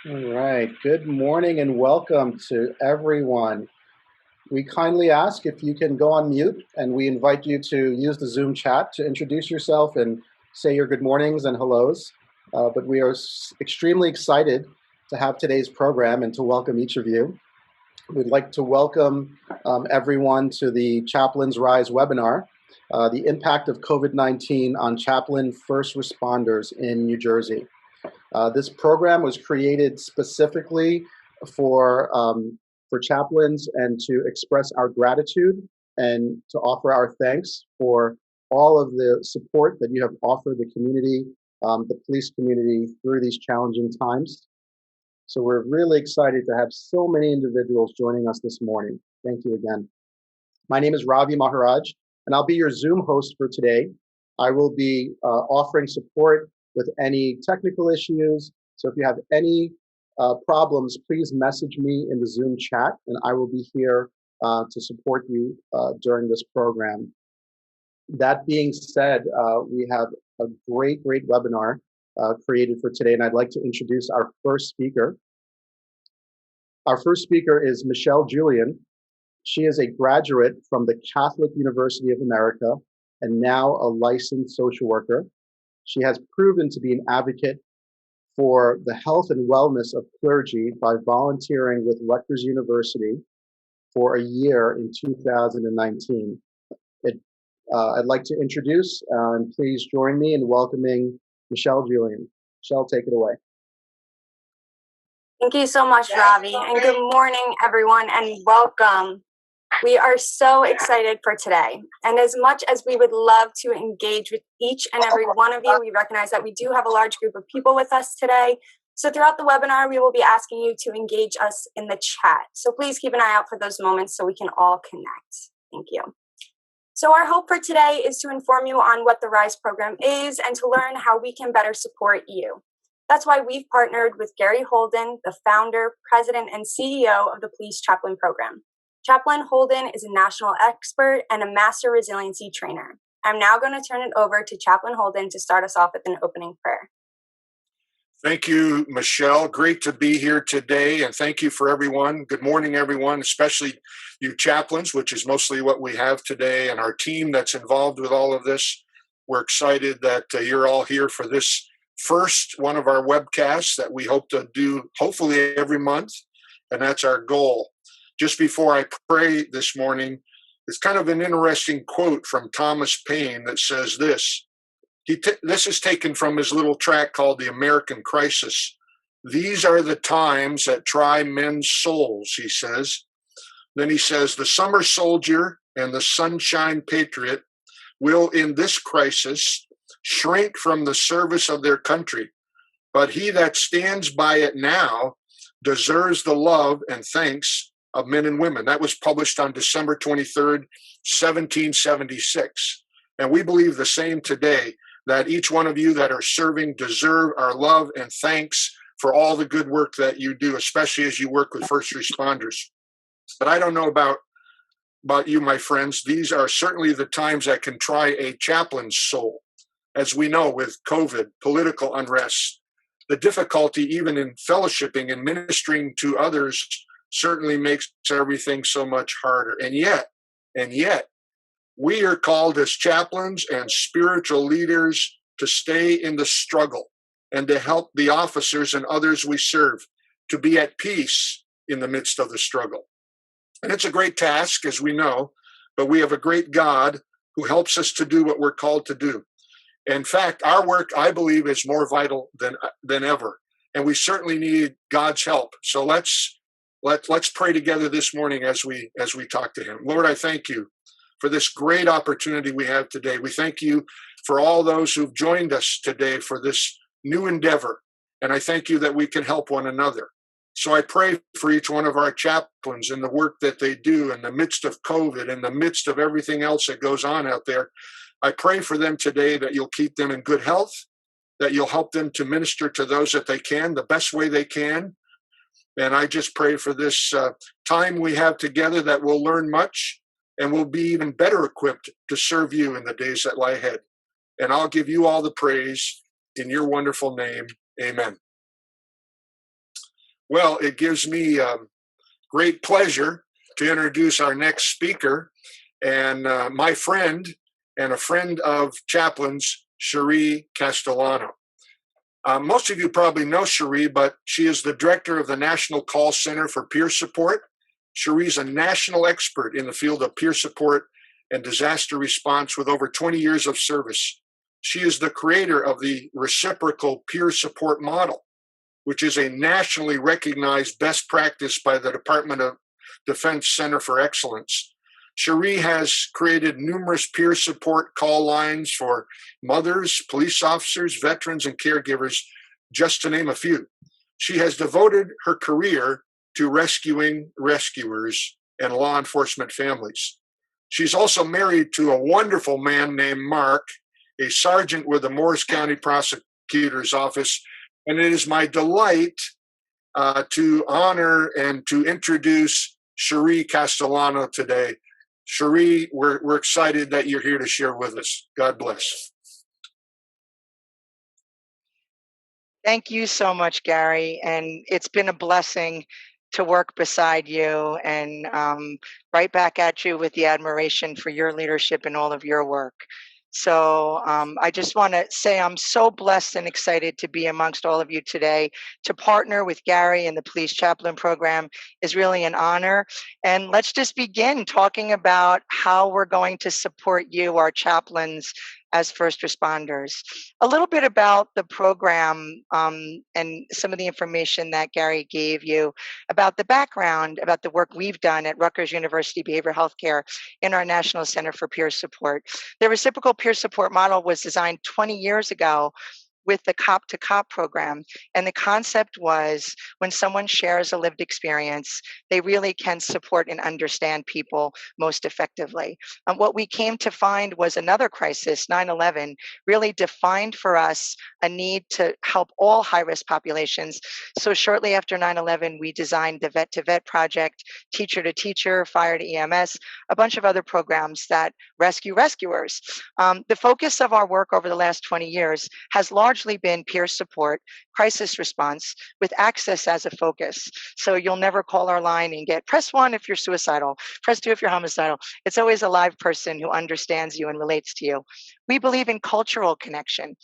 All right. Good morning and welcome to everyone. We kindly ask if you can go on mute, and we invite you to use the Zoom chat to introduce yourself and say your good mornings and hellos. But we are extremely excited to have today's program and to welcome each of you. We'd like to welcome everyone to the Chaplains Rise webinar, the impact of COVID-19 on chaplain first responders in New Jersey. This program was created specifically for chaplains and to express our gratitude and to offer our thanks for all of the support that you have offered the community, the police community through these challenging times. So we're really excited to have so many individuals joining us this morning. Thank you again. My name is Ravi Maharaj, and I'll be your Zoom host for today. I will be offering support with any technical issues. So if you have any problems, please message me in the Zoom chat, and I will be here to support you during this program. That being said, we have a great webinar created for today, and I'd like to introduce our first speaker. Our first speaker is Michelle Julian. She is a graduate from the Catholic University of America and now a licensed social worker. She has proven to be an advocate for the health and wellness of clergy by volunteering with Rutgers University for a year in 2019. I'd like to introduce, and please join me in welcoming Michelle Julian. Michelle, take it away. Thank you so much, Ravi, and good morning, everyone, and welcome. We are so excited for today. And as much as we would love to engage with each and every one of you, we recognize that we do have a large group of people with us today. So throughout the webinar, we will be asking you to engage us in the chat. So please keep an eye out for those moments so we can all connect. Thank you. So our hope for today is to inform you on what the RISE program is and to learn how we can better support you. That's why we've partnered with Gary Holden, the founder, president, and CEO of the Police Chaplain Program. Chaplain Holden is a national expert and a master resiliency trainer. I'm now going to turn it over to Chaplain Holden to start us off with an opening prayer. Thank you, Michelle. Great to be here today, and thank you for everyone. Good morning, everyone, especially you chaplains, which is mostly what we have today, and our team that's involved with all of this. We're excited that you're all here for this first one of our webcasts that we hope to do hopefully every month, and that's our goal. Just before I pray this morning, it's kind of an interesting quote from Thomas Paine that says this. This is taken from his little tract called The American Crisis. These are the times that try men's souls, he says. Then he says, the summer soldier and the sunshine patriot will in this crisis shrink from the service of their country, but he that stands by it now deserves the love and thanks of men and women. That was published on December 23rd, 1776. And we believe the same today, that each one of you that are serving deserve our love and thanks for all the good work that you do, especially as you work with first responders. But I don't know about you, my friends. These are certainly the times that can try a chaplain's soul. As we know, with COVID, political unrest, the difficulty even in fellowshipping and ministering to others certainly makes everything so much harder. And yet, we are called as chaplains and spiritual leaders to stay in the struggle and to help the officers and others we serve to be at peace in the midst of the struggle. And it's a great task, as we know, but we have a great God who helps us to do what we're called to do. In fact, our work, I believe, is more vital than ever, and we certainly need God's help. So let's pray together this morning as we talk to Him. Lord, I thank you for this great opportunity we have today. We thank you for all those who've joined us today for this new endeavor, and I thank you that we can help one another. So I pray for each one of our chaplains and the work that they do in the midst of COVID, in the midst of everything else that goes on out there. I pray for them today that you'll keep them in good health, that you'll help them to minister to those that they can, the best way they can. And I just pray for this time we have together that we'll learn much and we'll be even better equipped to serve you in the days that lie ahead. And I'll give you all the praise in your wonderful name. Amen. Well, it gives me great pleasure to introduce our next speaker and my friend and a friend of Chaplains, Cherie Castellano. Most of you probably know Cherie, but she is the director of the National Call Center for Peer Support. Cherie is a national expert in the field of peer support and disaster response with over 20 years of service. She is the creator of the reciprocal peer support model, which is a nationally recognized best practice by the Department of Defense Center for Excellence. Cherie has created numerous peer support call lines for mothers, police officers, veterans, and caregivers, just to name a few. She has devoted her career to rescuing rescuers and law enforcement families. She's also married to a wonderful man named Mark, a sergeant with the Morris County Prosecutor's Office. And it is my delight to honor and to introduce Cherie Castellano today. Cherie, we're excited that you're here to share with us. God bless. Thank you so much, Gary. And it's been a blessing to work beside you and right back at you with the admiration for your leadership and all of your work. So I just want to say I'm so blessed and excited to be amongst all of you today. To partner with Gary and the Police Chaplain Program is really an honor. And let's just begin talking about how we're going to support you, our chaplains, as first responders. A little bit about the program and some of the information that Gary gave you about the background, about the work we've done at Rutgers University Behavioral Health Care in our National Center for Peer Support. The reciprocal peer support model was designed 20 years ago with the Cop to Cop program. And the concept was when someone shares a lived experience, they really can support and understand people most effectively. What we came to find was another crisis, 9/11, really defined for us a need to help all high-risk populations. So shortly after 9/11, we designed the Vet to Vet project, Teacher to Teacher, Fire to EMS, a bunch of other programs that rescue rescuers. The focus of our work over the last 20 years has largely been peer support, crisis response, with access as a focus. So you'll never call our line and get press 1 if you're suicidal, press 2 if you're homicidal. It's always a live person who understands you and relates to you. We believe in cultural connection,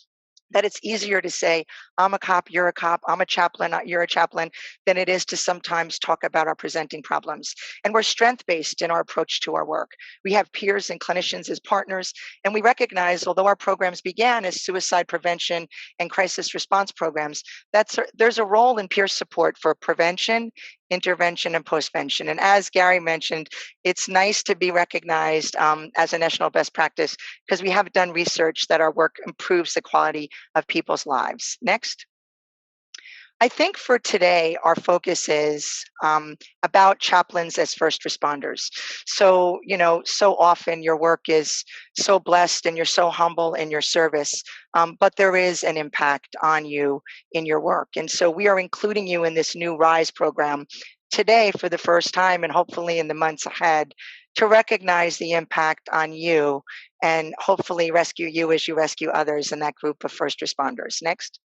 that it's easier to say, I'm a cop, you're a cop, I'm a chaplain, you're a chaplain, than it is to sometimes talk about our presenting problems. And we're strength-based in our approach to our work. We have peers and clinicians as partners, and we recognize, although our programs began as suicide prevention and crisis response programs, there's a role in peer support for prevention, intervention, and postvention. And as Gary mentioned, it's nice to be recognized as a national best practice because we have done research that our work improves the quality of people's lives. Next. I think for today, our focus is about chaplains as first responders. So, so often your work is so blessed and you're so humble in your service, but there is an impact on you in your work. And so we are including you in this new RISE program today for the first time and hopefully in the months ahead to recognize the impact on you and hopefully rescue you as you rescue others in that group of first responders. Next.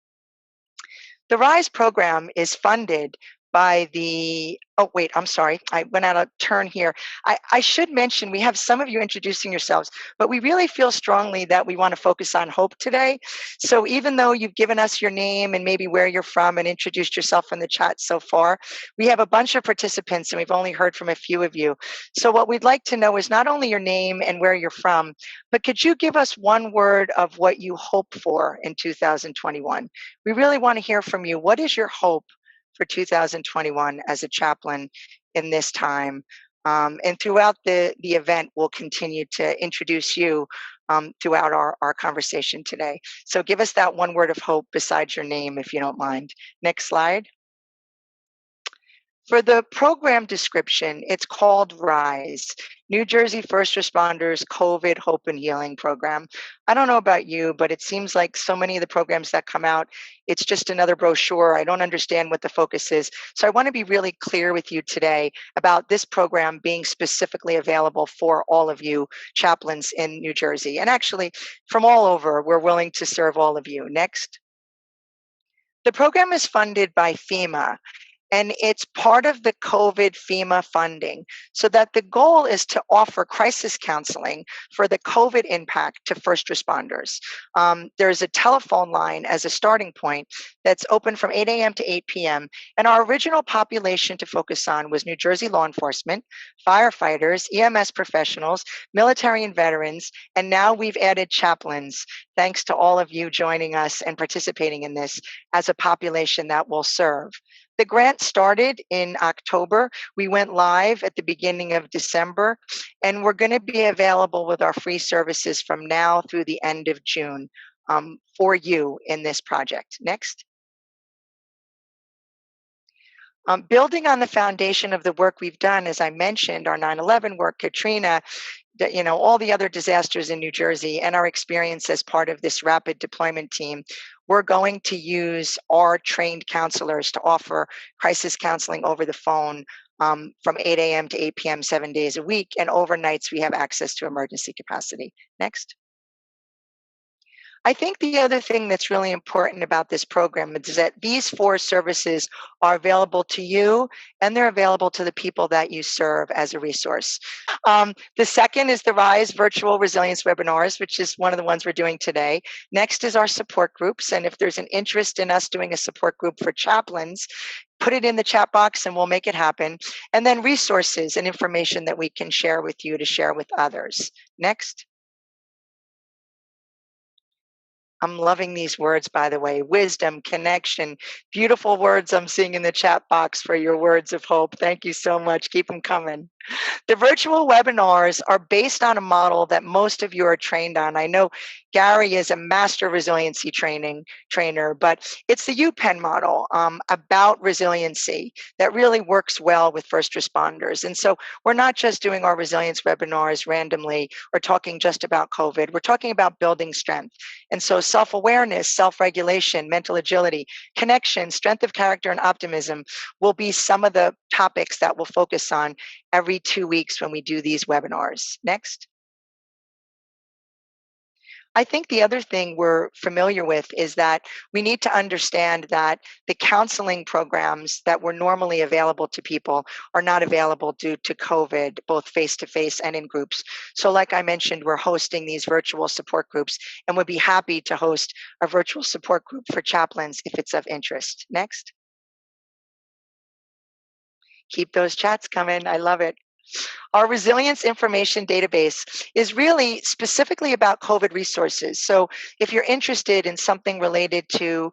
The RISE program is funded by the, oh wait, I'm sorry, I went out of turn here. I should mention, we have some of you introducing yourselves, but we really feel strongly that we want to focus on hope today. So even though you've given us your name and maybe where you're from and introduced yourself in the chat so far, we have a bunch of participants and we've only heard from a few of you. So what we'd like to know is not only your name and where you're from, but could you give us one word of what you hope for in 2021? We really want to hear from you. What is your hope for 2021 as a chaplain in this time? And throughout the event, we'll continue to introduce you throughout our conversation today. So give us that one word of hope besides your name, if you don't mind. Next slide. For the program description, it's called RISE, New Jersey First Responders COVID Hope and Healing Program. I don't know about you, but it seems like so many of the programs that come out, it's just another brochure. I don't understand what the focus is. So I want to be really clear with you today about this program being specifically available for all of you chaplains in New Jersey. And actually, from all over, we're willing to serve all of you. Next. The program is funded by FEMA. and it's part of the COVID FEMA funding, so that the goal is to offer crisis counseling for the COVID impact to first responders. There's a telephone line as a starting point that's open from 8 a.m. to 8 p.m. And our original population to focus on was New Jersey law enforcement, firefighters, EMS professionals, military and veterans, and now we've added chaplains, thanks to all of you joining us and participating in this as a population that will serve. The grant started in October. We went live at the beginning of December, and we're going to be available with our free services from now through the end of June for you in this project. Next. Building on the foundation of the work we've done, as I mentioned, our 9/11 work, Katrina, all the other disasters in New Jersey, and our experience as part of this rapid deployment team, we're going to use our trained counselors to offer crisis counseling over the phone from 8 a.m. to 8 p.m. 7 days a week, and overnights we have access to emergency capacity. Next. I think the other thing that's really important about this program is that these 4 services are available to you, and they're available to the people that you serve as a resource. The second is the RISE virtual resilience webinars, which is one of the ones we're doing today. Next is our support groups, and if there's an interest in us doing a support group for chaplains, put it in the chat box and we'll make it happen. And then resources and information that we can share with you to share with others. Next. I'm loving these words, by the way. Wisdom, connection, beautiful words I'm seeing in the chat box for your words of hope. Thank you so much. Keep them coming. The virtual webinars are based on a model that most of you are trained on. I know Gary is a master resiliency trainer, but it's the UPenn model about resiliency that really works well with first responders. And so we're not just doing our resilience webinars randomly or talking just about COVID. We're talking about building strength. And so self-awareness, self-regulation, mental agility, connection, strength of character, and optimism will be some of the topics that we'll focus on every 2 weeks when we do these webinars. Next. I think the other thing we're familiar with is that we need to understand that the counseling programs that were normally available to people are not available due to COVID, both face-to-face and in groups. So like I mentioned, we're hosting these virtual support groups, and we'd be happy to host a virtual support group for chaplains if it's of interest. Next. Keep those chats coming. I love it. Our resilience information database is really specifically about COVID resources. So if you're interested in something related to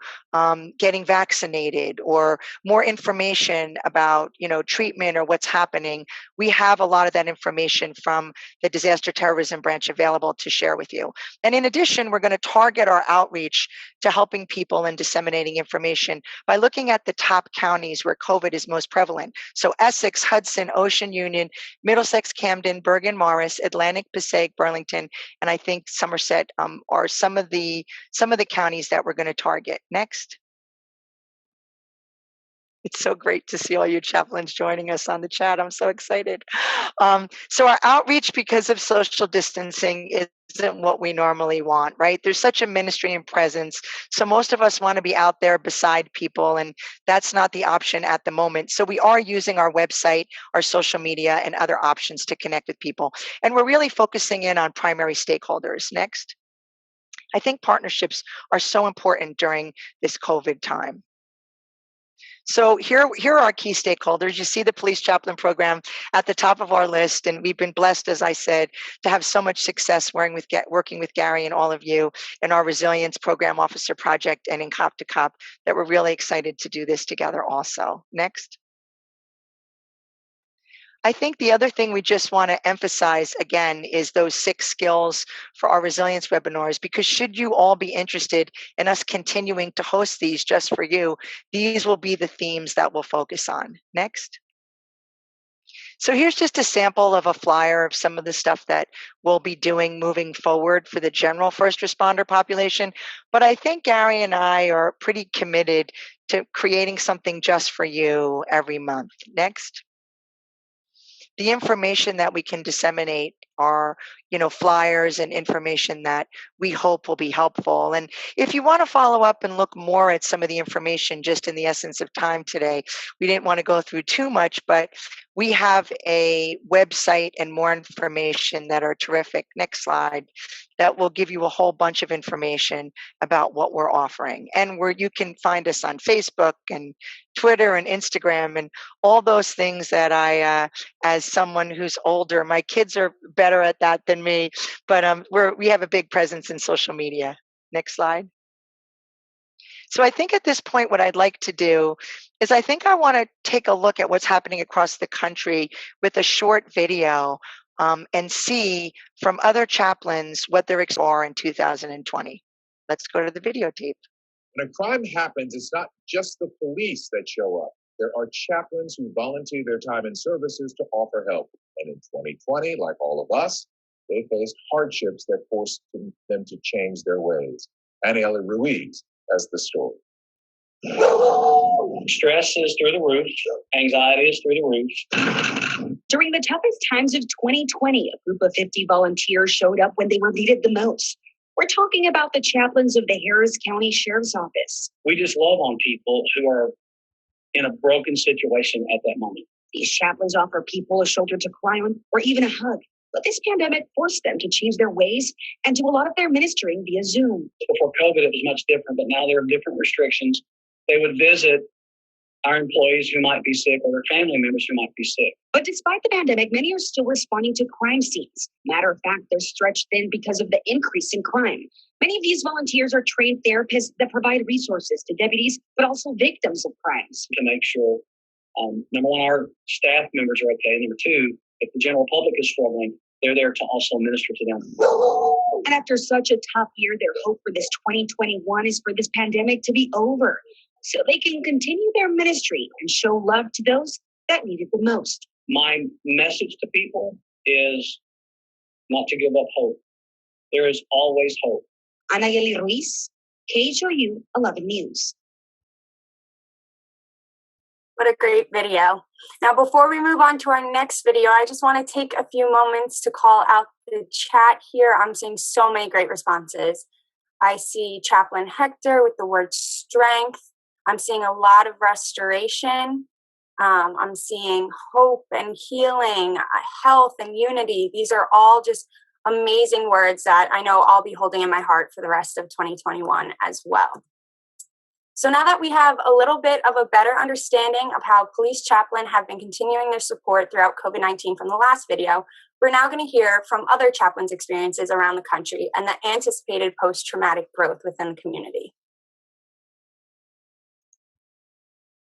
getting vaccinated or more information about treatment or what's happening, we have a lot of that information from the disaster terrorism branch available to share with you. And in addition, we're going to target our outreach to helping people and disseminating information by looking at the top counties where COVID is most prevalent. So Essex, Hudson, Ocean Union, Middlesex, Camden, Bergen, Morris, Atlantic, Passaic, Burlington, and I think Somerset are some of the counties that we're going to target. Next. It's so great to see all you chaplains joining us on the chat. I'm so excited. So our outreach, because of social distancing, isn't what we normally want, right? There's such a ministry and presence. So most of us want to be out there beside people, and that's not the option at the moment. So we are using our website, our social media, and other options to connect with people. And we're really focusing in on primary stakeholders. Next. I think partnerships are so important during this COVID time. So here are our key stakeholders. You see the police chaplain program at the top of our list, and we've been blessed, as I said, to have so much success working with Gary and all of you in our Resilience Program Officer Project and in Cop to Cop, that we're really excited to do this together also. Next. I think the other thing we just want to emphasize again is those 6 skills for our resilience webinars, because should you all be interested in us continuing to host these just for you, these will be the themes that we'll focus on. Next. So here's just a sample of a flyer of some of the stuff that we'll be doing moving forward for the general first responder population. But I think Gary and I are pretty committed to creating something just for you every month. Next. the information that we can disseminate are, flyers and information that we hope will be helpful. And if you want to follow up and look more at some of the information, just in the essence of time today, we didn't want to go through too much, but we have a website and more information that are terrific. Next slide. That will give you a whole bunch of information about what we're offering, and where you can find us on Facebook and Twitter and Instagram and all those things that as someone who's older, my kids are better at that than me, but we have a big presence in social media. Next slide. So I think at this point, what I'd like to do is I think I want to take a look at what's happening across the country with a short video, and see from other chaplains what their experiences are in 2020. Let's go to the videotape. When a crime happens, it's not just the police that show up. There are chaplains who volunteer their time and services to offer help. And in 2020, like all of us, they faced hardships that forced them to change their ways. Aniela Ruiz has the story. Stress is through the roof. Anxiety is through the roof. During the toughest times of 2020, a group of 50 volunteers showed up when they were needed the most. We're talking about the chaplains of the Harris County Sheriff's Office. We just love on people who are in a broken situation at that moment. These chaplains offer people a shoulder to cry on or even a hug. But this pandemic forced them to change their ways and do a lot of their ministering via Zoom. Before COVID, it was much different, but now there are different restrictions. They would visit our employees who might be sick or their family members who might be sick. But despite the pandemic, many are still responding to crime scenes. Matter of fact, they're stretched thin because of the increase in crime. Many of these volunteers are trained therapists that provide resources to deputies, but also victims of crimes. To make sure, number one, our staff members are okay. Number two, if the general public is struggling, they're there to also minister to them. And after such a tough year, their hope for this 2021 is for this pandemic to be over, so they can continue their ministry and show love to those that need it the most. My message to people is not to give up hope. There is always hope. Aniela Ruiz, KHOU 11 News. What a great video. Now, before we move on to our next video, I just want to take a few moments to call out the chat here. I'm seeing so many great responses. I see Chaplain Hector with the word strength. I'm seeing a lot of restoration. I'm seeing hope and healing, health and unity. These are all just amazing words that I know I'll be holding in my heart for the rest of 2021 as well. So now that we have a little bit of a better understanding of how police chaplain have been continuing their support throughout COVID-19 from the last video, we're now going to hear from other chaplains' experiences around the country and the anticipated post-traumatic growth within the community.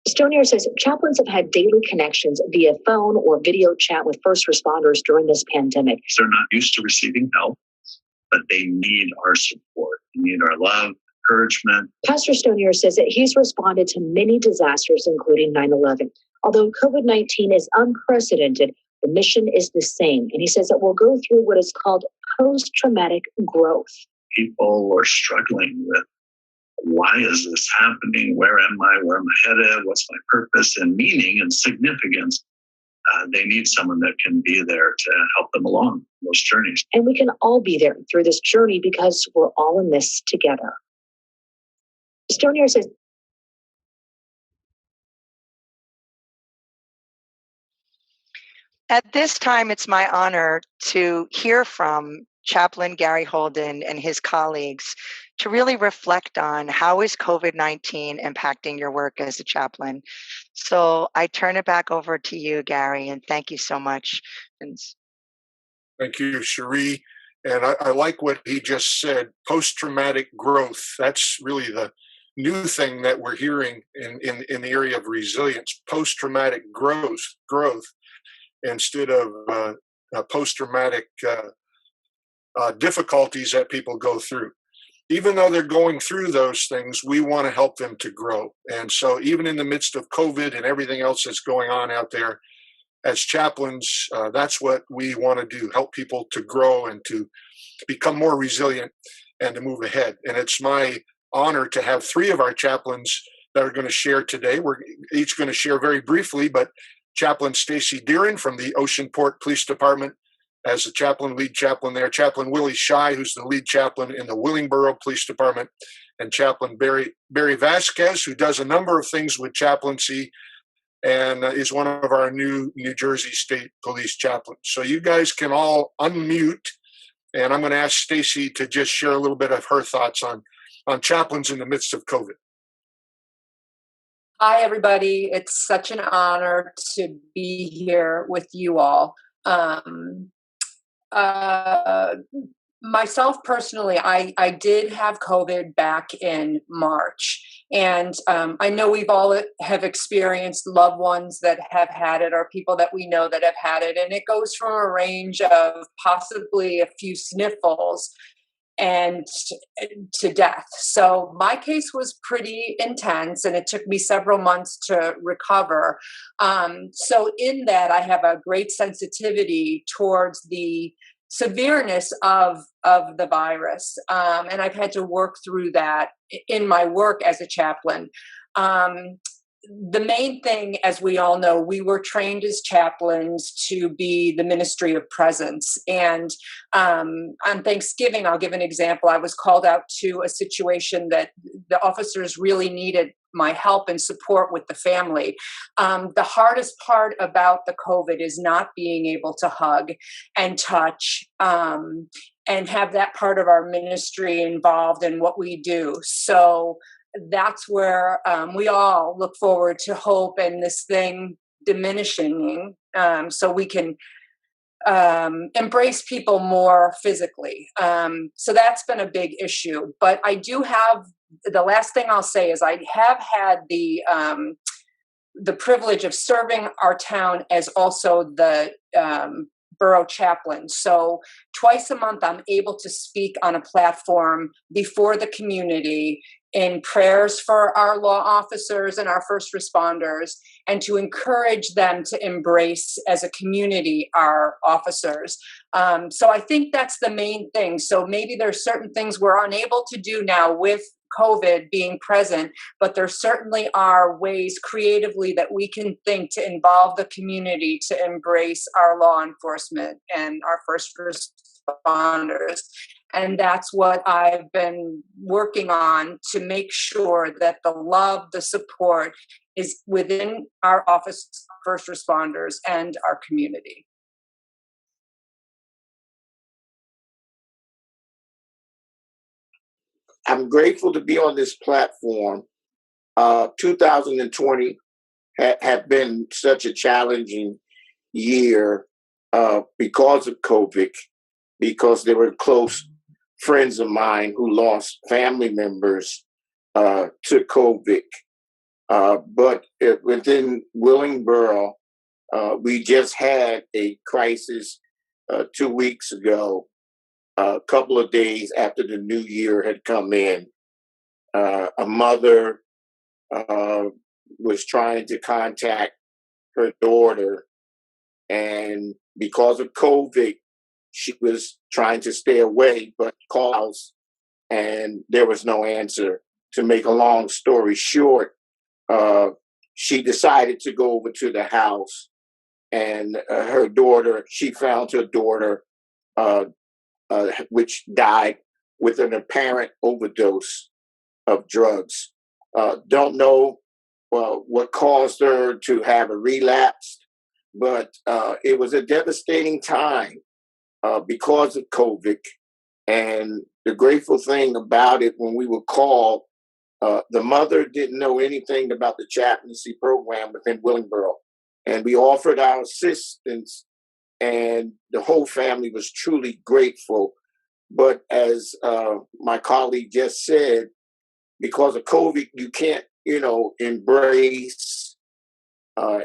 Stonier says chaplains have had daily connections via phone or video chat with first responders during this pandemic. They're not used to receiving help, but they need our support. They need our love, encouragement. Pastor Stonier says that he's responded to many disasters, including 9/11. Although COVID-19 is unprecedented, the mission is the same. And he says that we'll go through what is called post-traumatic growth. People are struggling with, why is this happening? Where am I? Where am I headed? What's my purpose and meaning and significance? They need someone that can be there to help them along those journeys. And we can all be there through this journey because we're all in this together. Stonier says, At this time, it's my honor to hear from Chaplain Gary Holden and his colleagues to really reflect on how is COVID-19 impacting your work as a chaplain. So I turn it back over to you, Gary, and thank you so much. Thank you, Cherie. And I like what he just said, post-traumatic growth. That's really the new thing that we're hearing in the area of resilience, post-traumatic growth instead of post-traumatic difficulties that people go through. Even though they're going through those things, we want to help them to grow. And so even in the midst of COVID and everything else that's going on out there, as chaplains, that's what we want to do, help people to grow and to become more resilient and to move ahead. And it's my honor to have three of our chaplains that are going to share today. We're each going to share very briefly, but Chaplain Stacy Deering from the Oceanport Police Department as the chaplain, lead chaplain there, Chaplain Willie Shy, who's the lead chaplain in the Willingboro Police Department, and Chaplain Barry Vasquez, who does a number of things with chaplaincy and is one of our new New Jersey State Police chaplains. So you guys can all unmute, and I'm going to ask Stacy to just share a little bit of her thoughts on chaplains in the midst of COVID. Hi, everybody. It's such an honor to be here with you all. Myself personally, I did have COVID back in March. And I know we've all have experienced loved ones that have had it or people that we know that have had it. And it goes from a range of possibly a few sniffles and to death. So my case was pretty intense and it took me several months to recover. So in that, I have a great sensitivity towards the severeness of the virus. And I've had to work through that in my work as a chaplain. The main thing, as we all know, we were trained as chaplains to be the ministry of presence. And on Thanksgiving, I'll give an example. I was called out to a situation that the officers really needed my help and support with the family. The hardest part about the COVID is not being able to hug and touch and have that part of our ministry involved in what we do. So that's where we all look forward to hope and this thing diminishing so we can embrace people more physically. So that's been a big issue. But I do have, the last thing I'll say is I have had the privilege of serving our town as also the borough chaplain. So twice a month, I'm able to speak on a platform before the community in prayers for our law officers and our first responders, and to encourage them to embrace as a community our officers. So I think that's the main thing. So maybe there's certain things we're unable to do now with COVID being present, but there certainly are ways creatively that we can think to involve the community to embrace our law enforcement and our first responders. And that's what I've been working on to make sure that the love, the support is within our office, first responders, and our community. I'm grateful to be on this platform. 2020 had been such a challenging year because of COVID, because there were close friends of mine who lost family members to COVID. But within Willingboro, we just had a crisis 2 weeks ago, a couple of days after the new year had come in. A mother was trying to contact her daughter, and because of COVID, she was trying to stay away, but calls, and there was no answer. To make a long story short, she decided to go over to the house, and her daughter, she found her daughter, which died with an apparent overdose of drugs. Don't know what caused her to have a relapse, but it was a devastating time because of COVID. And the grateful thing about it, when we were called, the mother didn't know anything about the chaplaincy program within Willingboro. And we offered our assistance, and the whole family was truly grateful. But as my colleague just said, because of COVID, you can't, embrace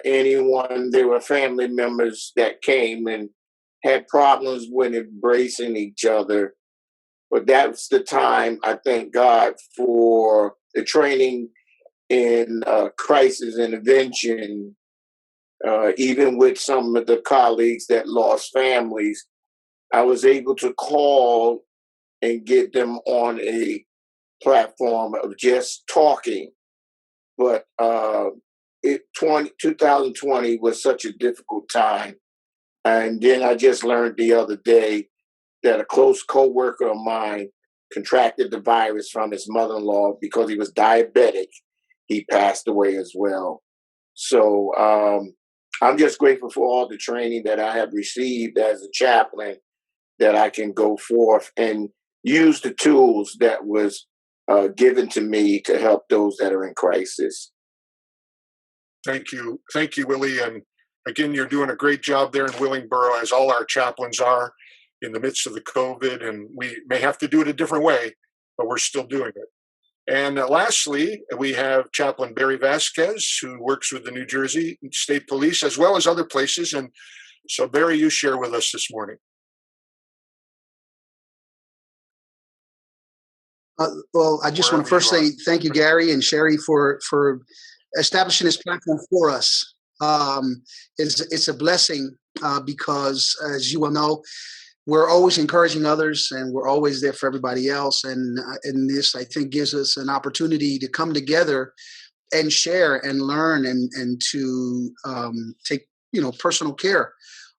anyone. There were family members that came and had problems with embracing each other. But that's the time, I thank God for the training in crisis intervention, even with some of the colleagues that lost families. I was able to call and get them on a platform of just talking. But 2020 was such a difficult time. And then I just learned the other day that a close co-worker of mine contracted the virus from his mother-in-law because he was diabetic. He passed away as well. So I'm just grateful for all the training that I have received as a chaplain, that I can go forth and use the tools that was given to me to help those that are in crisis. Thank you, Willie. And again, you're doing a great job there in Willingboro, as all our chaplains are in the midst of the COVID. And we may have to do it a different way, but we're still doing it. And lastly, we have Chaplain Barry Vasquez, who works with the New Jersey State Police as well as other places. And so, Barry, you share with us this morning. Well, I just want to first say thank you, Gary and Sherry, for establishing this platform for us. It's a blessing because, as you will know, we're always encouraging others and we're always there for everybody else. And this, I think, gives us an opportunity to come together and share and learn and to take, personal care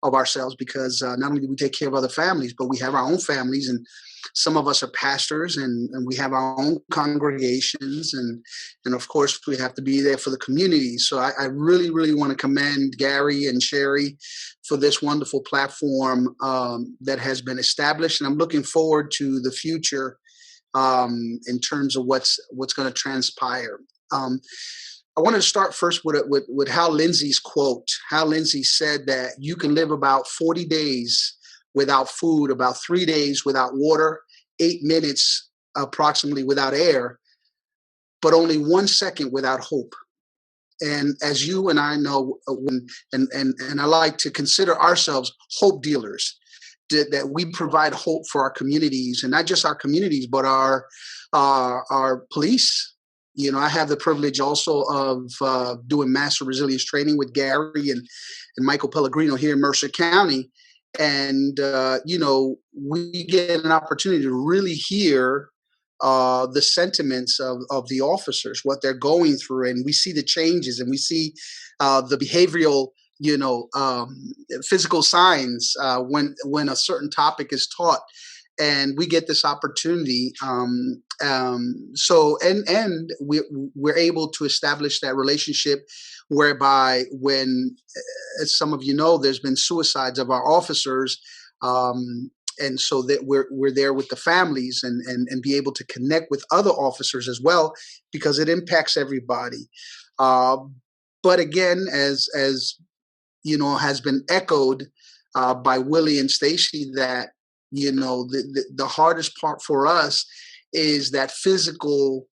of ourselves, because not only do we take care of other families, but we have our own families, and some of us are pastors and we have our own congregations, and of course we have to be there for the community. So I really, really want to commend Gary and Sherry for this wonderful platform that has been established, and I'm looking forward to the future in terms of what's going to transpire. I wanted to start first with Hal Lindsey's quote. Hal Lindsey said that you can live about 40 days without food, about 3 days without water, 8 minutes approximately without air, but only 1 second without hope. And as you and I know, and I like to consider ourselves hope dealers, that we provide hope for our communities, and not just our communities, but our police. I have the privilege also of doing master resilience training with Gary and Michael Pellegrino here in Mercer County. And, we get an opportunity to really hear the sentiments of the officers, what they're going through. And we see the changes, and we see the behavioral, physical signs when a certain topic is taught. And we get this opportunity. So we're able to establish that relationship whereby when, as some of you know, there's been suicides of our officers. And so that we're there with the families and be able to connect with other officers as well, because it impacts everybody. But again, as has been echoed by Willie and Stacy, that the hardest part for us is that physical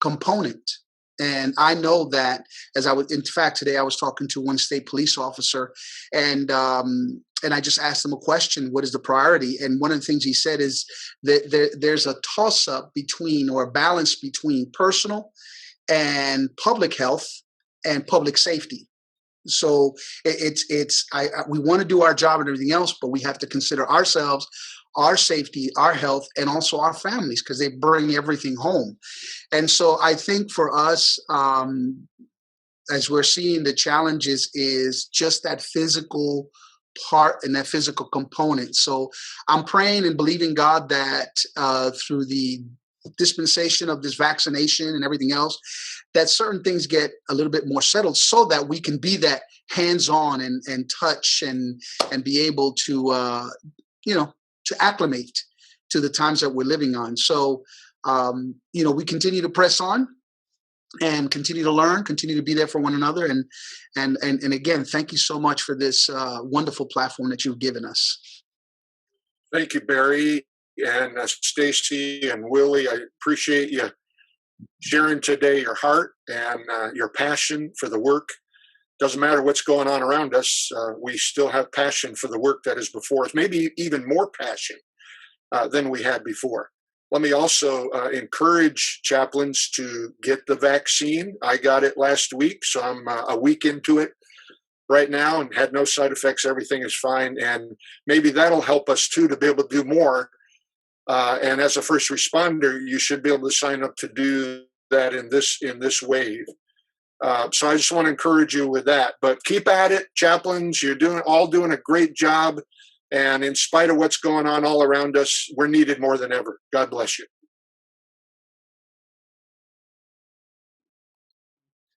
component. And I know that, as in fact, today I was talking to one state police officer, and I just asked him a question: what is the priority? And one of the things he said is that there's a toss-up between, or a balance between, personal and public health and public safety. So we want to do our job and everything else, but we have to consider ourselves, our safety, our health, and also our families, because they bring everything home. And so I think for us, as we're seeing the challenges, is just that physical part and that physical component. So I'm praying and believing God that through the dispensation of this vaccination and everything else, that certain things get a little bit more settled, so that we can be that hands-on and touch and be able to to acclimate to the times that we're living on. So we continue to press on and continue to learn, continue to be there for one another, and again, thank you so much for this wonderful platform that you've given us. Thank you, Barry and Stacy and Willie. I appreciate you sharing today your heart and your passion for the work. Doesn't matter what's going on around us, we still have passion for the work that is before us, maybe even more passion than we had before. Let me also encourage chaplains to get the vaccine. I got it last week, so I'm a week into it right now and had no side effects. Everything is fine, and maybe that'll help us too to be able to do more. And as a first responder, you should be able to sign up to do that in this wave. So I just want to encourage you with that. But keep at it, chaplains. You're doing a great job. And in spite of what's going on all around us, we're needed more than ever. God bless you.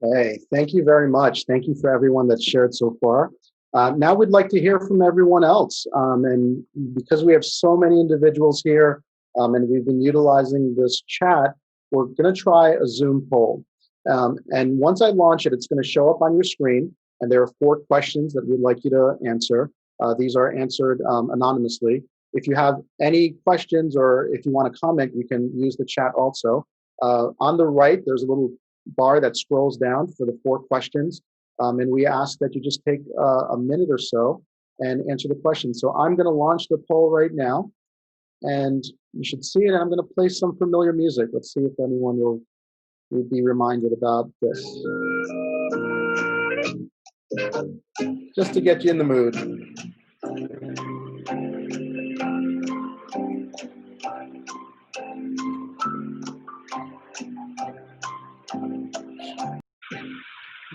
Hey, thank you very much. Thank you for everyone that's shared so far. Now we'd like to hear from everyone else. And because we have so many individuals here and we've been utilizing this chat, we're going to try a Zoom poll. And once I launch it, it's going to show up on your screen. And there are 4 questions that we'd like you to answer. These are answered anonymously. If you have any questions or if you want to comment, you can use the chat also. On the right, there's a little bar that scrolls down for the 4 questions. And we ask that you just take a minute or so and answer the question. So I'm going to launch the poll right now. And you should see it. And I'm going to play some familiar music. Let's see if anyone will be reminded about this. Just to get you in the mood.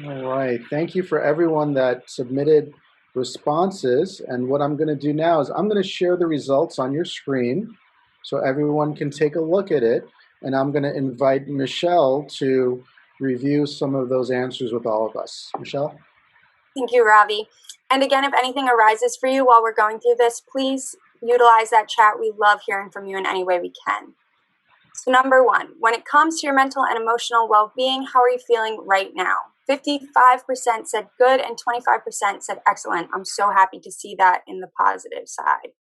All right. Thank you for everyone that submitted responses. And what I'm going to do now is I'm going to share the results on your screen so everyone can take a look at it. And I'm going to invite Michelle to review some of those answers with all of us. Michelle? Thank you, Ravi. And again, if anything arises for you while we're going through this, please utilize that chat. We love hearing from you in any way we can. So number 1, when it comes to your mental and emotional well-being, how are you feeling right now? 55% said good and 25% said excellent. I'm so happy to see that in the positive side.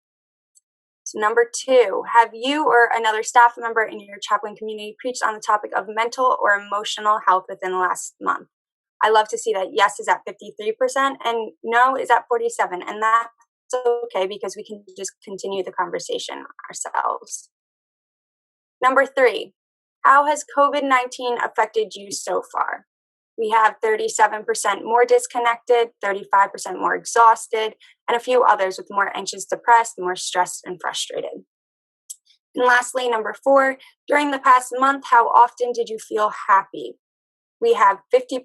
So number 2, have you or another staff member in your chaplain community preached on the topic of mental or emotional health within the last month? I love to see that yes is at 53% and no is at 47%. And that's okay because we can just continue the conversation ourselves. Number 3, how has COVID-19 affected you so far? We have 37% more disconnected, 35% more exhausted, and a few others with more anxious, depressed, more stressed, and frustrated. And lastly, number 4, during the past month, how often did you feel happy? We have 50%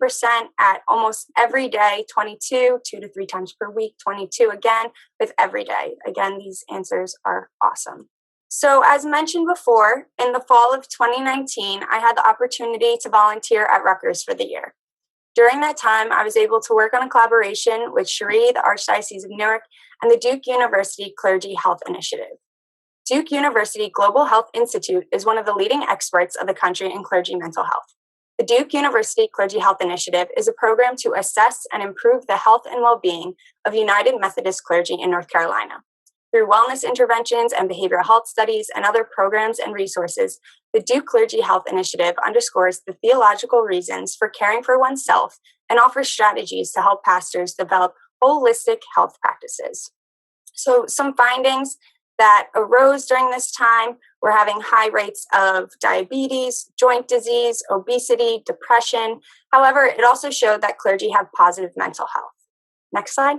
at almost every day, 22, 2 to 3 times per week, 22 again with every day. Again, these answers are awesome. So as mentioned before, in the fall of 2019, I had the opportunity to volunteer at Rutgers for the year. During that time, I was able to work on a collaboration with Cherie, the Archdiocese of Newark, and the Duke University Clergy Health Initiative. Duke University Global Health Institute is one of the leading experts of the country in clergy mental health. The Duke University Clergy Health Initiative is a program to assess and improve the health and well-being of United Methodist clergy in North Carolina. Through wellness interventions and behavioral health studies and other programs and resources, the Duke Clergy Health Initiative underscores the theological reasons for caring for oneself and offers strategies to help pastors develop holistic health practices. So some findings that arose during this time were having high rates of diabetes, joint disease, obesity, depression. However, it also showed that clergy have positive mental health. Next slide.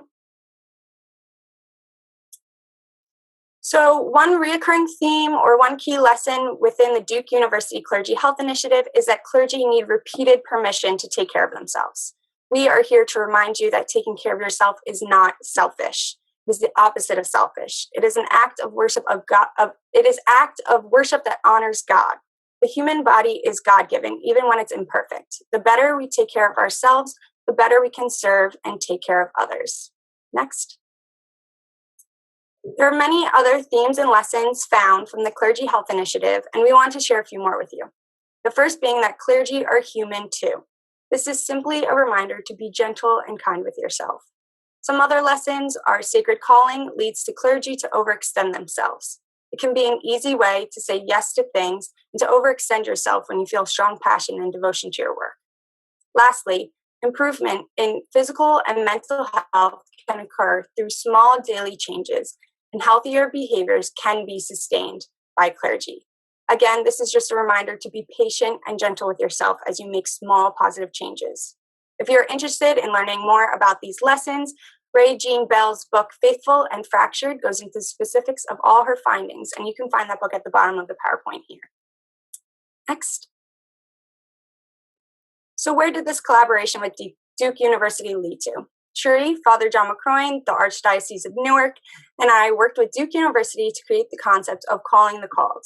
So one reoccurring theme or one key lesson within the Duke University Clergy Health Initiative is that clergy need repeated permission to take care of themselves. We are here to remind you that taking care of yourself is not selfish. It is the opposite of selfish. It is an act of worship of God. It is act of worship that honors God. The human body is God-given, even when it's imperfect. The better we take care of ourselves, the better we can serve and take care of others. Next. There are many other themes and lessons found from the Clergy Health Initiative, and we want to share a few more with you. The first being that clergy are human too. This is simply a reminder to be gentle and kind with yourself. Some other lessons are sacred calling leads to clergy to overextend themselves. It can be an easy way to say yes to things and to overextend yourself when you feel strong passion and devotion to your work. Lastly, improvement in physical and mental health can occur through small daily changes, and healthier behaviors can be sustained by clergy. Again, this is just a reminder to be patient and gentle with yourself as you make small positive changes. If you're interested in learning more about these lessons, Ray Jean Bell's book, Faithful and Fractured, goes into the specifics of all her findings, and you can find that book at the bottom of the PowerPoint here. Next. So where did this collaboration with Duke University lead to? Cherie, Father John McCroin, the Archdiocese of Newark, and I worked with Duke University to create the concept of Calling the Called.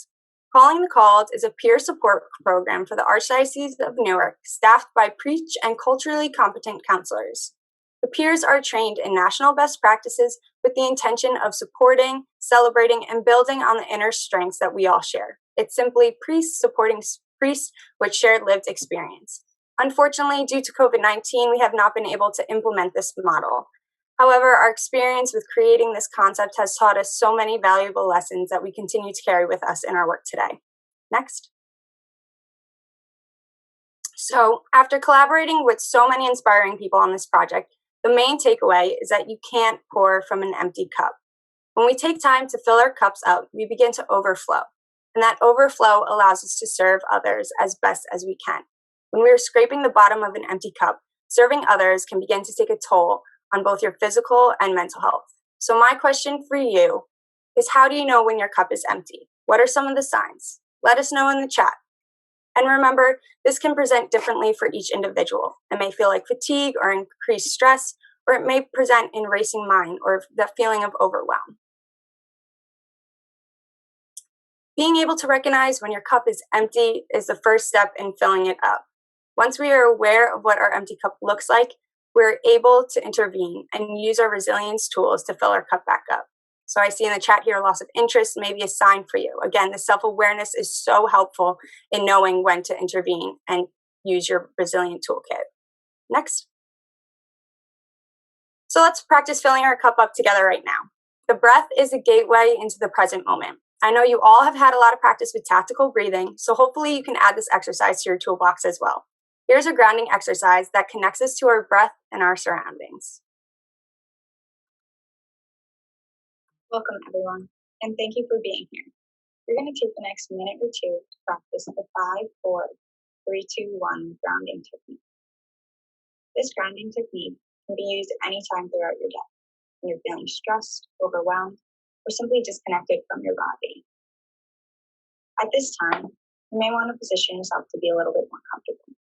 Calling the Called is a peer support program for the Archdiocese of Newark, staffed by preach and culturally competent counselors. The peers are trained in national best practices with the intention of supporting, celebrating, and building on the inner strengths that we all share. It's simply priests supporting priests with shared lived experience. Unfortunately, due to COVID-19, we have not been able to implement this model. However, our experience with creating this concept has taught us so many valuable lessons that we continue to carry with us in our work today. Next. So, after collaborating with so many inspiring people on this project, the main takeaway is that you can't pour from an empty cup. When we take time to fill our cups up, we begin to overflow. And that overflow allows us to serve others as best as we can. When we are scraping the bottom of an empty cup, serving others can begin to take a toll on both your physical and mental health. So my question for you is, how do you know when your cup is empty? What are some of the signs? Let us know in the chat. And remember, this can present differently for each individual. It may feel like fatigue or increased stress, or it may present in racing mind or the feeling of overwhelm. Being able to recognize when your cup is empty is the first step in filling it up. Once we are aware of what our empty cup looks like, we're able to intervene and use our resilience tools to fill our cup back up. So I see in the chat here, loss of interest may be a sign for you. Again, the self-awareness is so helpful in knowing when to intervene and use your resilient toolkit. Next. So let's practice filling our cup up together right now. The breath is a gateway into the present moment. I know you all have had a lot of practice with tactical breathing, so hopefully you can add this exercise to your toolbox as well. Here's a grounding exercise that connects us to our breath and our surroundings. Welcome, everyone, and thank you for being here. We're going to take the next minute or two to practice the 5, 4, 3, 2, 1 grounding technique. This grounding technique can be used anytime throughout your day when you're feeling stressed, overwhelmed, or simply disconnected from your body. At this time, you may want to position yourself to be a little bit more comfortable.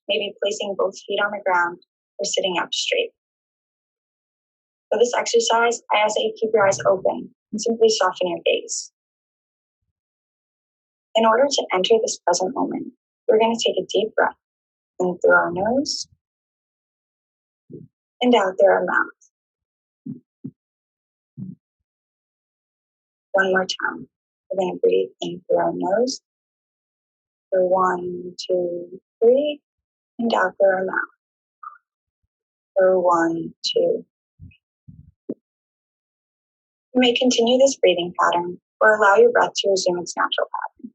Maybe placing both feet on the ground or sitting up straight. For this exercise, I ask that you keep your eyes open and simply soften your gaze. In order to enter this present moment, we're going to take a deep breath in through our nose and out through our mouth. One more time. We're going to breathe in through our nose for 1, 2, 3, and out through our mouth for 1, 2. You may continue this breathing pattern or allow your breath to resume its natural pattern.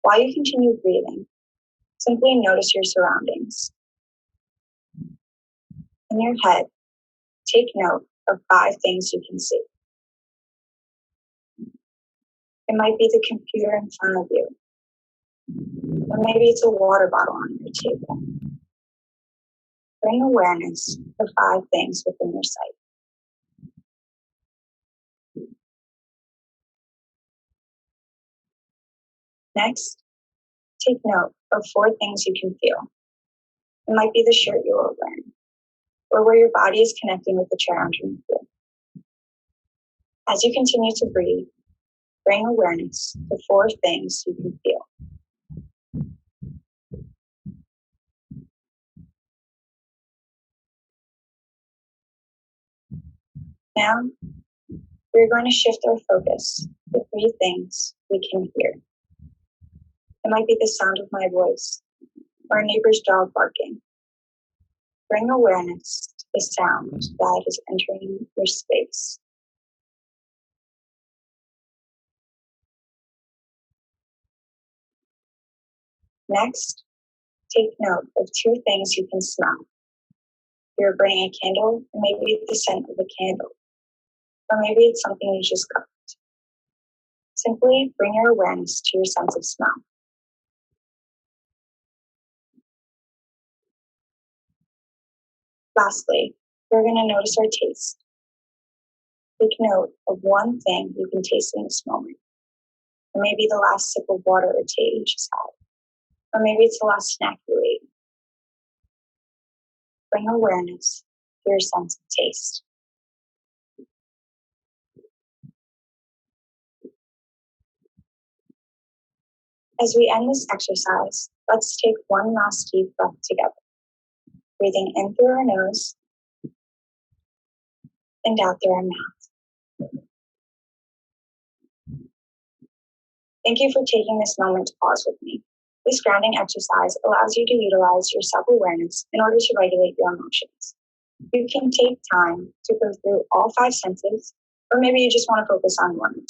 While you continue breathing, simply notice your surroundings. In your head, take note of 5 things you can see. It might be the computer in front of you, or maybe it's a water bottle on your table. Bring awareness to 5 things within your sight. Next, take note of 4 things you can feel. It might be the shirt you are wearing, or where your body is connecting with the chair underneath you. As you continue to breathe, bring awareness to 4 things you can feel. Now, we're going to shift our focus to 3 things we can hear. It might be the sound of my voice, or a neighbor's dog barking. Bring awareness to the sound that is entering your space. Next, take note of 2 things you can smell. You're burning a candle, and maybe it's the scent of a candle, or maybe it's something you just cooked. Simply bring your awareness to your sense of smell. Lastly, we're going to notice our taste. Take note of 1 thing you can taste in this moment. Or maybe the last sip of water or tea you just had. Or maybe it's the last snack you ate. bring awareness to your sense of taste. As we end this exercise, let's take one last deep breath together, breathing in through our nose and out through our mouth. Thank you for taking this moment to pause with me. This grounding exercise allows you to utilize your self-awareness in order to regulate your emotions. You can take time to go through all 5 senses, or maybe you just want to focus on 1 or 2.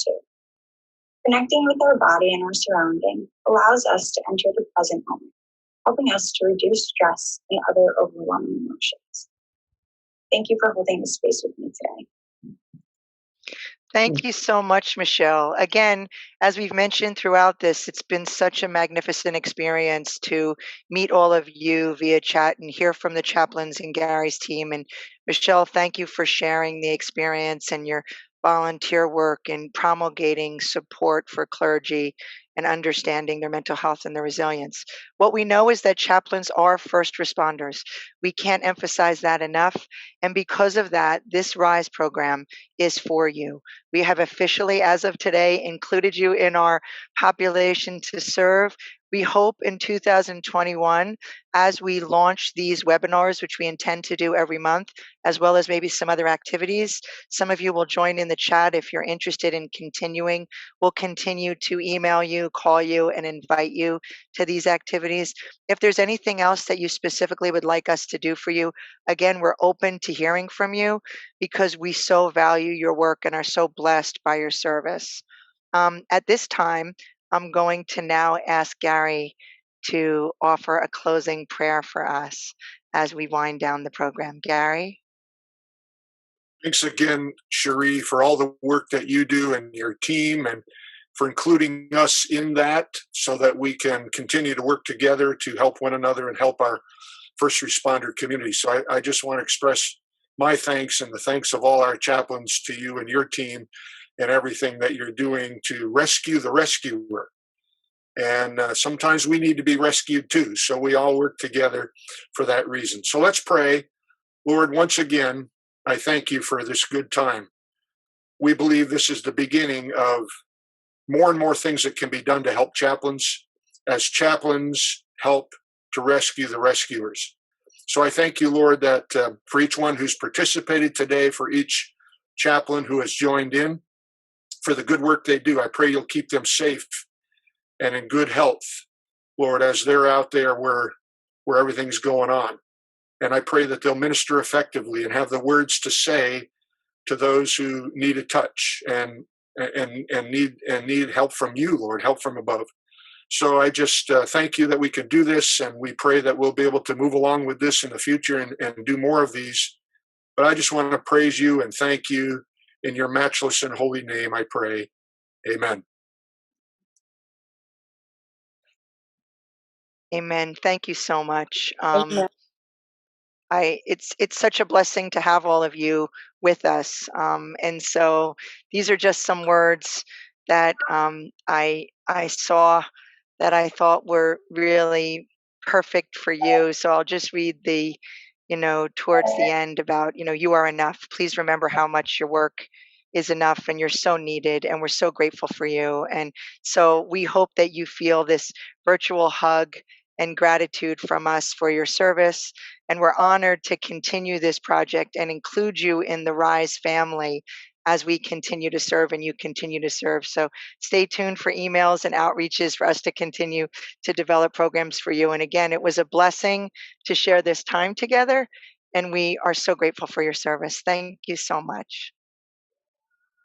Connecting with our body and our surrounding allows us to enter the present moment, helping us to reduce stress and other overwhelming emotions. Thank you for holding this space with me today. Thank you so much, Michelle. Again, as we've mentioned throughout this, it's been such a magnificent experience to meet all of you via chat and hear from the chaplains and Gary's team. And Michelle, thank you for sharing the experience and your volunteer work in promulgating support for clergy and understanding their mental health and their resilience. What we know is that chaplains are first responders. We can't emphasize that enough. And because of that, this RISE program is for you. We have officially, as of today, included you in our population to serve. We hope in 2021, as we launch these webinars, which we intend to do every month, as well as maybe some other activities, some of you will join in the chat if you're interested in continuing. We'll continue to email you, call you, and invite you to these activities. If there's anything else that you specifically would like us to do for you, again, we're open to hearing from you because we so value your work and are so blessed by your service. At this time, I'm going to now ask Gary to offer a closing prayer for us as we wind down the program. Gary? Thanks again, Cherie, for all the work that you do and your team, and for including us in that so that we can continue to work together to help one another and help our first responder community. So I just want to express my thanks and the thanks of all our chaplains to you and your team and everything that you're doing to rescue the rescuer. And sometimes we need to be rescued too. So we all work together for that reason. So let's pray. Lord, once again, I thank you for this good time. We believe this is the beginning of more and more things that can be done to help chaplains as chaplains help to rescue the rescuers. So I thank you, Lord, that for each one who's participated today, for each chaplain who has joined in, for the good work they do, I pray you'll keep them safe and in good health, Lord, as they're out there where everything's going on. And I pray that they'll minister effectively and have the words to say to those who need a touch and need help from you, Lord, help from above. So I just thank you that we can do this, and we pray that we'll be able to move along with this in the future and do more of these. But I just want to praise you and thank you in your matchless and holy name, I pray. Amen. Amen. Thank you so much. Amen. It's such a blessing to have all of you with us. And so these are just some words that I saw that I thought were really perfect for you. So I'll just read towards the end about, you are enough. Please remember how much your work is enough and you're so needed and we're so grateful for you. And so we hope that you feel this virtual hug and gratitude from us for your service. And we're honored to continue this project and include you in the RISE family as we continue to serve and you continue to serve. So stay tuned for emails and outreaches for us to continue to develop programs for you. And again, it was a blessing to share this time together. And we are so grateful for your service. Thank you so much.